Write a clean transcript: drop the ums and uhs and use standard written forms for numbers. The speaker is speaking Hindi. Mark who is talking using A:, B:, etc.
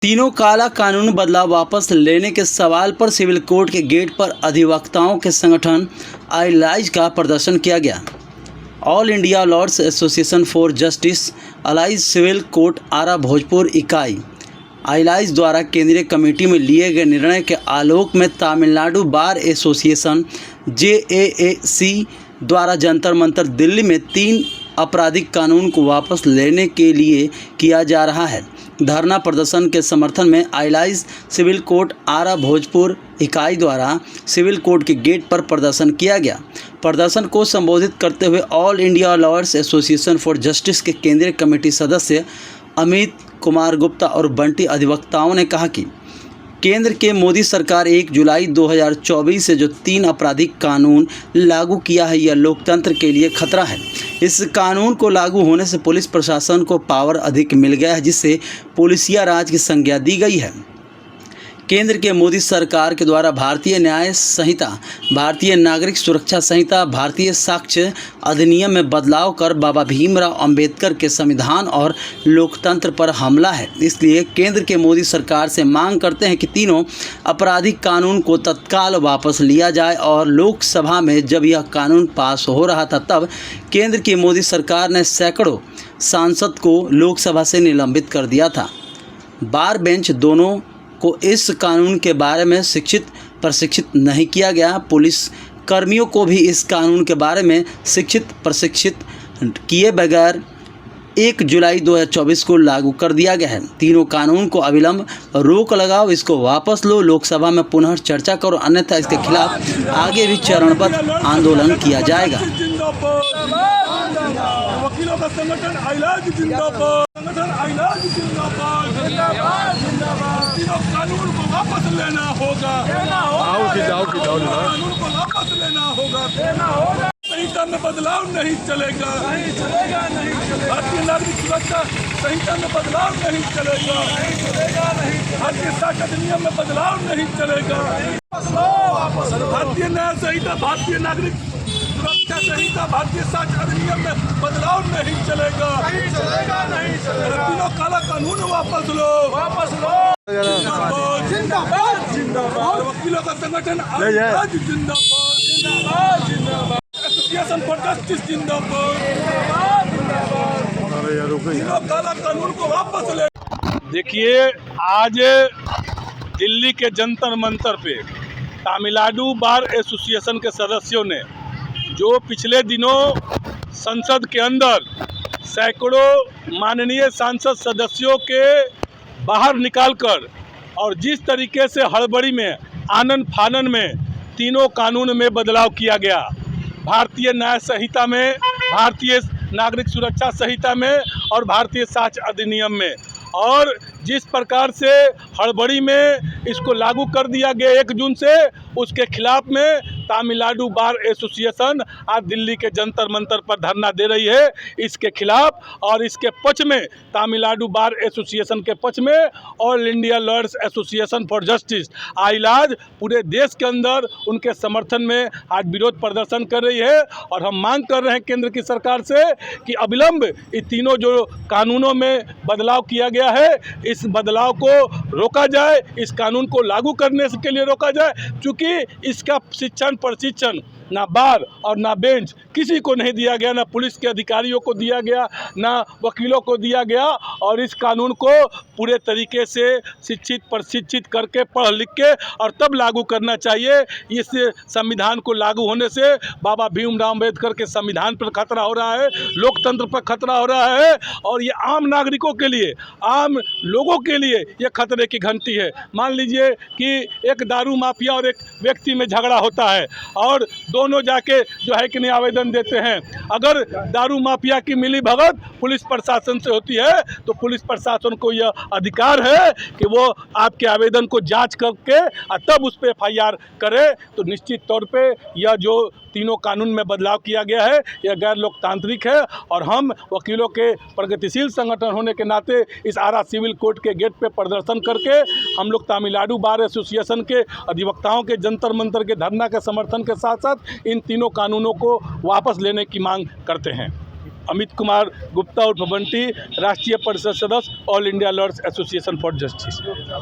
A: तीनों काला कानून बदलाव वापस लेने के सवाल पर सिविल कोर्ट के गेट पर अधिवक्ताओं के संगठन आइलाइज का प्रदर्शन किया गया। All India lawyers association for justice अलाइज सिविल कोर्ट आरा भोजपुर इकाई आइलाइज द्वारा केंद्रीय कमेटी में लिए गए निर्णय के आलोक में तमिलनाडु बार एसोसिएशन JAAC द्वारा जंतर मंतर दिल्ली में 3 आपराधिक कानून को वापस लेने के लिए किया जा रहा है। धरना प्रदर्शन के समर्थन में आइलाइज सिविल कोर्ट आरा भोजपुर इकाई द्वारा सिविल कोर्ट के गेट पर प्रदर्शन किया गया। प्रदर्शन को संबोधित करते हुए all India lawyers association for justice के केंद्रीय कमेटी सदस्य अमित कुमार गुप्ता और बंटी अधिवक्ताओं ने कहा कि केंद्र के मोदी सरकार 1 जुलाई 2024 से जो 3 आपराधिक कानून लागू किया है, यह लोकतंत्र के लिए खतरा है। इस कानून को लागू होने से पुलिस प्रशासन को पावर अधिक मिल गया है, जिससे पुलिसिया राज की संज्ञा दी गई है। केंद्र के मोदी सरकार के द्वारा भारतीय न्याय संहिता, भारतीय नागरिक सुरक्षा संहिता, भारतीय साक्ष्य अधिनियम में बदलाव कर बाबा भीमराव अंबेडकर के संविधान और लोकतंत्र पर हमला है। इसलिए केंद्र के मोदी सरकार से मांग करते हैं कि तीनों आपराधिक कानून को तत्काल वापस लिया जाए। और लोकसभा में जब यह कानून पास हो रहा था, तब केंद्र की मोदी सरकार ने सैकड़ों सांसद को लोकसभा से निलंबित कर दिया था। बार बेंच दोनों को इस कानून के बारे में प्रशिक्षित नहीं किया गया। पुलिस कर्मियों को भी इस कानून के बारे में प्रशिक्षित किए बगैर 1 जुलाई 2024 को लागू कर दिया गया है। तीनों कानून को अविलंब रोक लगाओ, इसको वापस लो, लोकसभा में पुनः चर्चा करो, अन्यथा इसके खिलाफ आगे भी चरणबद्ध आंदोलन किया जाएगा।
B: वकीलों का संगठन आइलाइज जिंदाबाद, संगठन आइलाइज जिंदाबाद, तीनों कानून को वापस लेना होगा, कानून को वापस लेना होगा। संहिता में बदलाव नहीं चलेगा, भारतीय नागरिक सुरक्षा संहिता में बदलाव नहीं चलेगा, भारतीय साक्ष्य अधिनियम में बदलाव नहीं चलेगा, भारतीय न्याय संहिता, भारतीय नागरिक सुरक्षा संहिता, भारतीय साक्ष्य अधिनियम में बदलाव नहीं चलेगा, तीनों काला कानून वापस लो, जिंदाबाद जिंदाबाद जिंदाबाद। वकीलों का संगठन आइलाइज जिंदाबाद, जिंदाबाद। एसोसिएशन फॉर जस्टिस जिंदाबाद, तीनों काला कानून को वापस ले।
C: देखिए, आज दिल्ली के जंतर मंतर पे तमिलनाडु बार एसोसिएशन के सदस्यों ने जो पिछले दिनों संसद के अंदर सैकड़ों माननीय सांसद सदस्यों के बाहर निकालकर और जिस तरीके से हड़बड़ी में आनन फानन में तीनों कानून में बदलाव किया गया, भारतीय न्याय संहिता में, भारतीय नागरिक सुरक्षा संहिता में और भारतीय साक्ष्य अधिनियम में, और जिस प्रकार से हड़बड़ी में इसको लागू कर दिया गया 1 जून से, उसके खिलाफ में तमिलनाडु बार एसोसिएशन आज दिल्ली के जंतर मंतर पर धरना दे रही है। इसके खिलाफ और इसके पक्ष में तमिलनाडु बार एसोसिएशन के पक्ष में all India lawyers association for justice आइलाइज पूरे देश के अंदर उनके समर्थन में आज विरोध प्रदर्शन कर रही है। और हम मांग कर रहे हैं केंद्र की सरकार से कि अविलंब ये तीनों जो कानूनों में बदलाव किया गया है, इस बदलाव को रोका जाए, इस कानून को लागू करने के लिए रोका जाए, क्योंकि इसका प्रशिक्षण ना बार और ना बेंच किसी को नहीं दिया गया, ना पुलिस के अधिकारियों को दिया गया, ना वकीलों को दिया गया। और इस कानून को पूरे तरीके से प्रशिक्षित करके पढ़ लिख के और तब लागू करना चाहिए। इस संविधान को लागू होने से बाबा भीमराव अंबेडकर के संविधान पर खतरा हो रहा है, लोकतंत्र पर खतरा हो रहा है, और ये आम नागरिकों के लिए, आम लोगों के लिए ये खतरे की घंटी है। मान लीजिए कि एक दारू माफिया और एक व्यक्ति में झगड़ा होता है और दोनों जाके जो है कि नहीं आवेदन देते हैं। अगर दारू माफिया की मिली भगत पुलिस प्रशासन से होती है, तो पुलिस प्रशासन को यह अधिकार है कि वो आपके आवेदन को जांच करके और तब उस पर FIR करे। तो निश्चित तौर पे यह जो तीनों कानून में बदलाव किया गया है, यह गैर लोकतांत्रिक है। और हम वकीलों के प्रगतिशील संगठन होने के नाते इस आरा सिविल कोर्ट के गेट पे प्रदर्शन करके हम लोग तमिलनाडु बार एसोसिएशन के अधिवक्ताओं के जंतर मंतर के धरना के समर्थन के साथ साथ इन तीनों कानूनों को वापस लेने की मांग करते हैं। अमित कुमार गुप्ता उर्फ बंटी, राष्ट्रीय परिषद सदस्य, all India lawyers association for justice.